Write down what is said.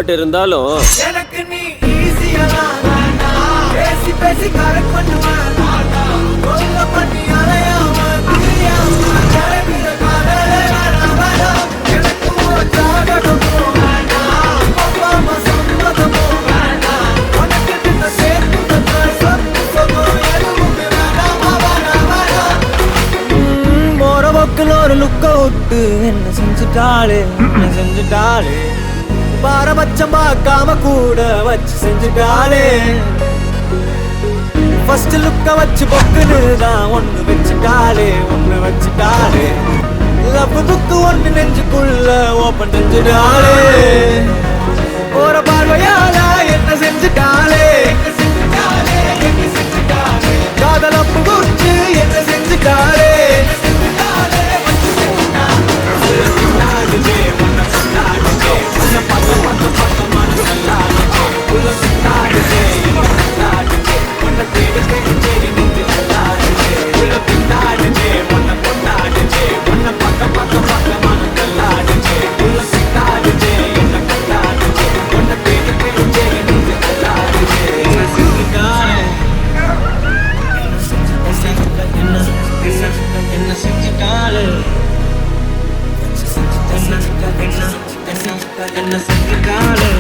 but இருந்தாலும் எனக்கு நீ ஈஸியா பேசி பேசி கரெக்ட் பண்ணுவேன் கொல்ல பண்ணி அலையாம பிரியாம கிளம்பிட காதலே வேணாம் எனக்கு ஒரு ஜாதகமோ வேண்டாம் அப்பா அம்மா சம்மதமோ வேண்டாம் உனக்கு நின்ன சேர்த்து சொத்து சொந்தம் எதுவுமே வேண்டாம் போற பக்கில் ஒரு லுக்க விட்டு என்ன செஞ்சுட்டாளே பாரபட்சம் பார்க்காம கூட வச்சு செஞ்சுட்டாளே ஃபர்ஸ்ட் லுக்க வச்சு பொக்குன்னு தான் ஒண்ணு வச்சுட்டாளே லவ் புக்கு ஒண்ணு நெஞ்சுக்குள்ள ஓப்பன் செஞ்சுட்டாளே போற பார்வையால என்ன செஞ்சுட்டாளே காதல் அப்பு குறிச்சு என்ன செஞ்சுட்டாளே என்ன செஞ்சுட்டாளே